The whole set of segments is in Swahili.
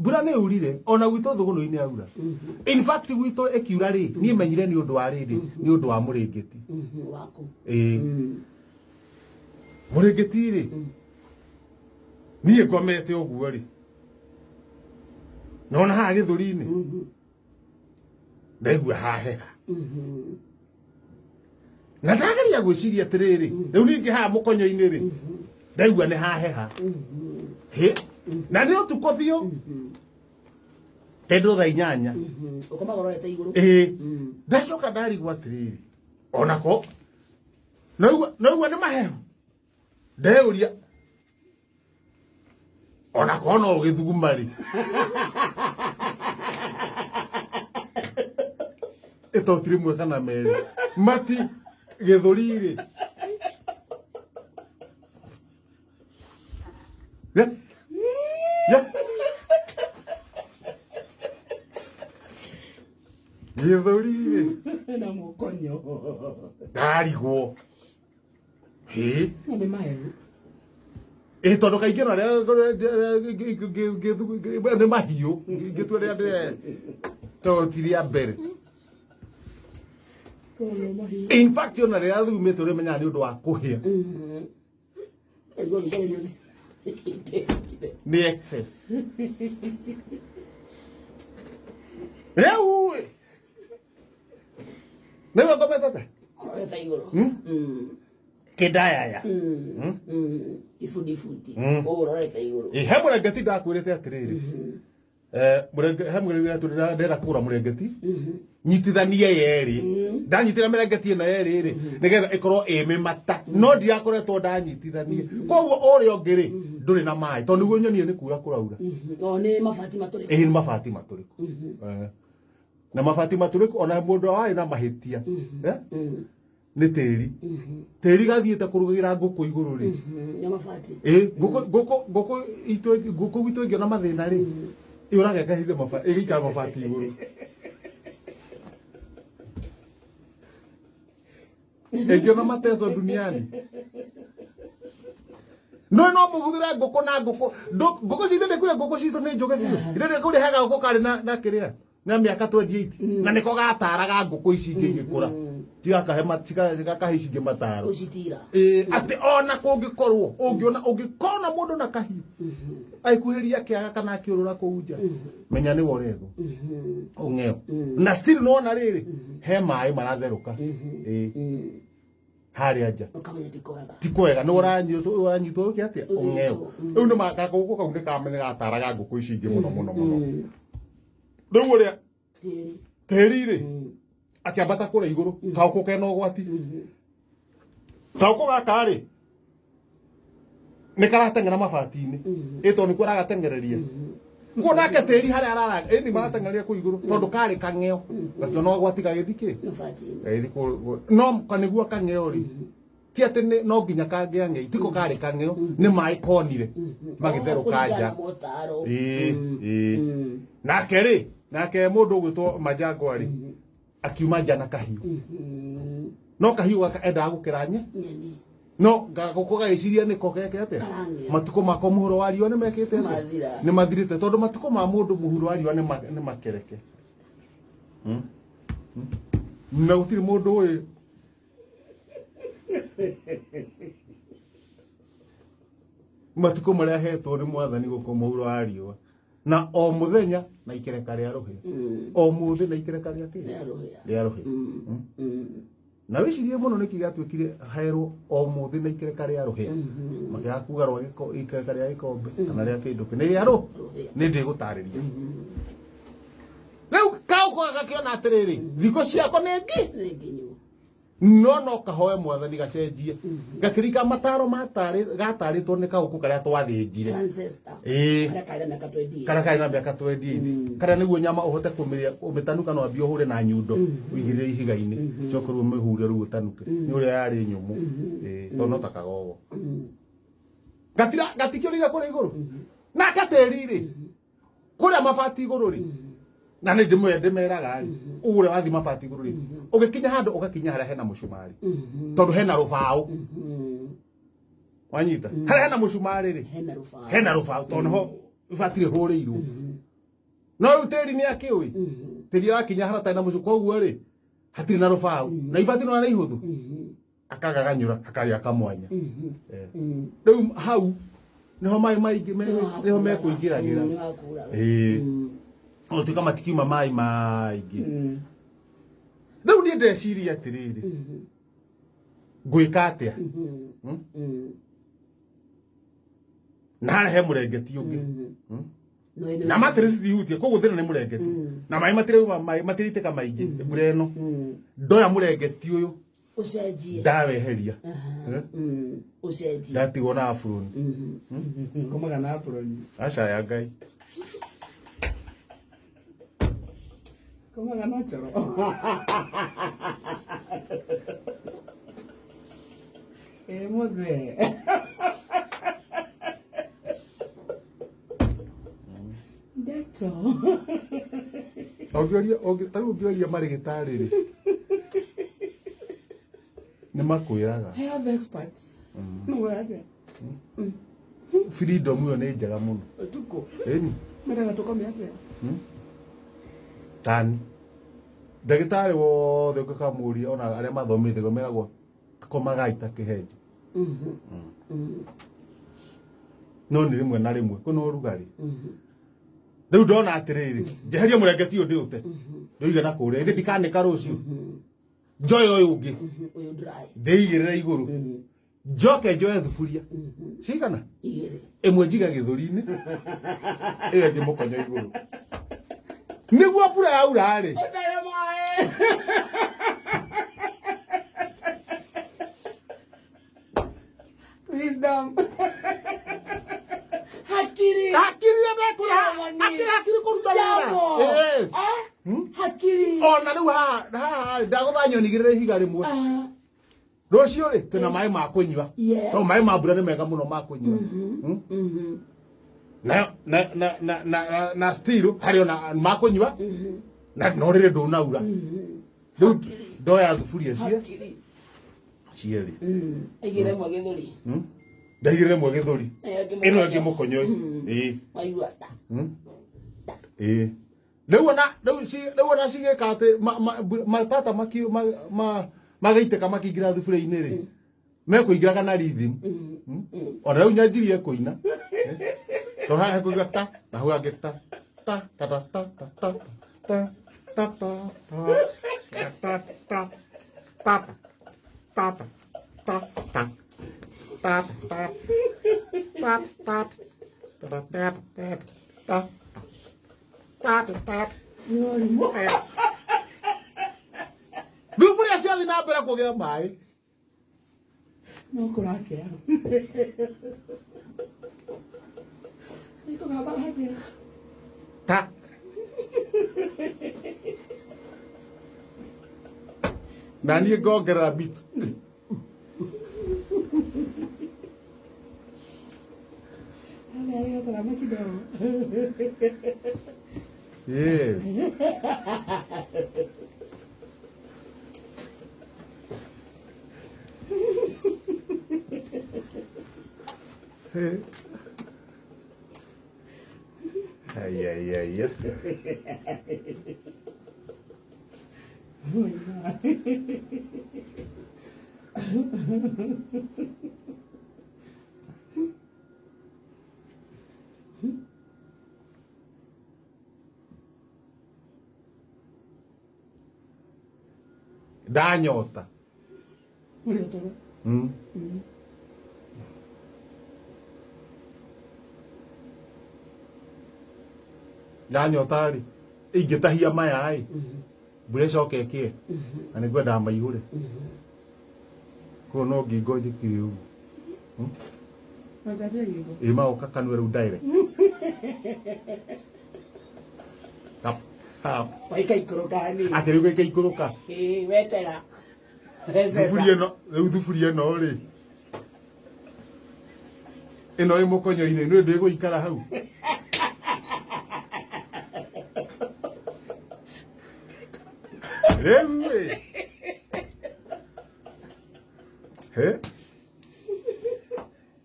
mbura nä urire ona gwitå thå gå nå-inä aura in fact gwitå ä kiura rä niä menyire nä å ndå wa rä rä nä å ndå wa må rä ngä ti må rä ngä ti rä niä ngomete å guo rä nona haha gä thå ri-inä ndaigua haheha na ndageria gwä ciria atä rä rä rä u ningä haha må konyo-inä rä ndaigua nä haheha na nä å tukå biå tendå thaa 8 ndacoka ndarigwo atä rä rä onako naigua nä mahehu ndeå ria onako no å gä thuguma rä ä to tirä mwe kana merä mati gä thå ri rä gä thå ri rä na må konyo ndarigwo tondå kaingä na nä mahiå ngä tua rä a to ti rä a mbere in fact ona rä a thumä tå rä menyaga nä å ndå wa kå hä a nä excess rä u nä we ngometete kä ndayaya he må rengeti ndakwä rä te atä rä rä he må rengeti ndenda kå ra må rengeti nyitithanie yerä ndanyitä ra mä rengeti ä no yerä rä nä getha ä korwo ä mä mata no ndirakoretwo ndanyitithanie koguo å rä a å ngä rä ndå rä na maä tondå nä guo nyonie nä kura kå raura nä mabati matå rä nä mabati matå rä ku na mabati matå rä ku ona må ndå warä na mahä tia nä tä ri gathiä te kå rå gä ra ngå kå igå rå rä ngå kå gwitå ingä ona mathä na rä ä å ragekahithe ä gä ikara mabati igå rå ä ona mateso duniani no må guthä re ngå kå na ngå kå citå ndä kure ngå kå citå nä njå ge biå ithä ndä kå rä hega ngå karä na kä rä a na mä aka 28 na nä ko gataraga ngå kå ici ingä igä kå ra tigakahe ici ingä mataro atä ona kå ngä korwo å ngä kona må ndå na kahiå aikuhä ria kä aga kana akä å rå ra kå u nja menya nä worethwo å ng'eo na still nona rä rä he maä maratherå ka harä a nja ti kwega nä å kä atä å ng'eo rä u nä magakå kau nä kamene gataraga ngå kå ici ingä må no må no må no rä u å rä a tä ri rä akä ambata kå ra igå rå kaåkå kena å gwati kaåkå gaka rä nä karateng'era mabati-inä ä tondå nä kuo ragatengereria nguo nake tä ri harä a araraga ä nä maratengereria kå igå rå tondå karä kang'eo gakä ona å gwati gagä thikä no kanä guo kang'eo rä ti atä no nginya kangä ang'ei tiko karä kang'eo nä maä konire magä therå ka nja nake rä nake må ndå å gwä two Majangwa rä akiuma nja na kahiå no kahiå gaka endaga gå kä ra nye no gakå gagä ciria nä ko geke atä matukå mako må huro wa riua nä mekä te nä mathirä te tondå matukå ma må ndå må huro wa riua nä makereke na gå tirä må ndå å matukå marä a hetwo nä mwathani gå kå må huro wa riua na o må thenya na ikereka rä a rå hä o må thä na ikereka rä a rå hä na wä cirie må no nä kä gatuä kire herwo o må thä na ikereka rä a rå hä makä akuga rwa ikereka rä a gä kombe kana rä a kä ndå kä nä rä a rå nä ndä gå tarä ria rä u kaåkå gakä ona atä rä rä thikå ciakwa nä ngä no kahoe mwathani gacenjie gakiringa mataro gatarä two nä kaåkå karä a twathä njire karä karä na mä aka 28 karä a nä guo nyama å hote kå mä tanuka no ambie å hå re na nyundo å igä rä re ihiga-inä coke rä u mä hure rä u å tanuke nä å rä a yarä nyå må tondå no ta kagogo gatikio rä kå rä igå rå nake tä ri rä kå rä a mabati igå rå rä na nä ndä meraga rä å rä a wathi mabati igå rå rä å gä kinya handå å gakinya harä a hena må cumarä tondå hena rå baå wanyita harä a hena må cumarä rä hena rå baå tondå ho batirä hå rä irwo No uteri ni akiui. Tiri akinya harata na mucuko guo ri. Hatiri na rufau. Na ibati no na ihuthu. Akaga ganyura akari akamwanya. Riu hau niho mai maingi niho mekuingiragira. O tika matikiuma mai maingi. Riu ni ndeciria atiriri. Gwika atia? Na he murengeti ungi. Na matrisi dihutie koguo thina ni murengeti. Na mai matiriteka maingi mbura eno. Ndoya murengeti uyu. Ucenjie. Ndaweheria. Ucenjie. Ndatigwo na afuroni. Komaga na afuroni. Aca ya Ngai. Komaga na choro. Muthe. Ndeto. Ongioria marigitari ri. Ni makwiraga. Health expert. Mwage. Freedom yo ni njega muno. Tuko. Eni. Mera tukome atia. Tani. Ndagitari wothe ukakamuria ona aria mathomithio meragwo komaga itakihenje. No ni rimwe na rimwe kuno urugari. Riu ndona atiriri njeheria murengeti uyu ndiute. Ndoiga na kuria ithi ndikanika rucio. Njoe uyu ungi. Uyu dry. Ndeigirira iguru. Njoke njoe thufuria. Cigana? Igiri. Imwe njiga githuri-ini. Iyo ngimukonya iguru. Niguo pura yaura ri. Wisdom. Hakiri. Hakiri ndakura. Hakiri kuruta wira. Hakiri. Ona riu ha ndagutha nyonigirire ihiga rimwe. Rucio ri twina mai ma kunywa. To mai ma mbura ni mega muno ma kunywa. Na still hari ona ma kunywa. Na no rire ndunaura. Riu ndoya thufuria cie. Cieri. Igire mwe githuri. Ndaigire mwe githuri. Ino ngi mukonyoi. Maigua ta. Riu ona cigika ati matata magaiteka makingira thufuria-ini ri. Mekuingiraga na rhythm. Ona riu nyanjirie kuina. To ha kuiga ta na hau angi ta ta ta ta ta ta ta ta ta ta ta Papa, pop, pop, pop, pop, pop, pop, pop, pop, pop, pop, pop. Thufuria ciathi na mbere kugia mai. No kurakea. Niko ngaba hapo. Ta. Nani ngongerera bit. Yes. Ay, ay, ay, ay. Ndanyota. Ndanyota ri ingitahia maya i mbura icoke kie na ningwenda maihure ko no ngingo njikire ugu magoka kanua riu direct ati riu gikaikuruka wetera thufuria ino ri ino i mukonyo-ini ni ndigũikara hau riu he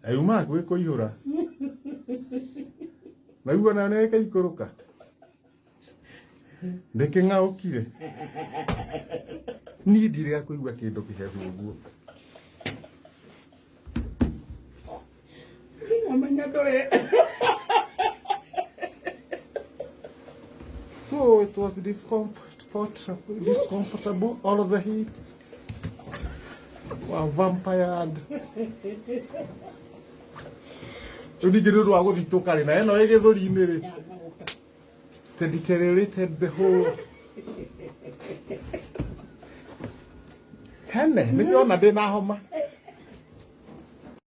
ayuma gwĩ kũihũra naigua na nĩ ĩkaikũrũka Ndiking'aũkire. Niĩ ndirĩ kũigua kĩndũ kĩhehu ũguo. So it was discomfortable, all of the heat. Wow, vampire. Unigiruru wa guthituka ri na eno igithuri-ini ri. They deteriorated the whole. Hene, nĩkĩona ndĩna homa.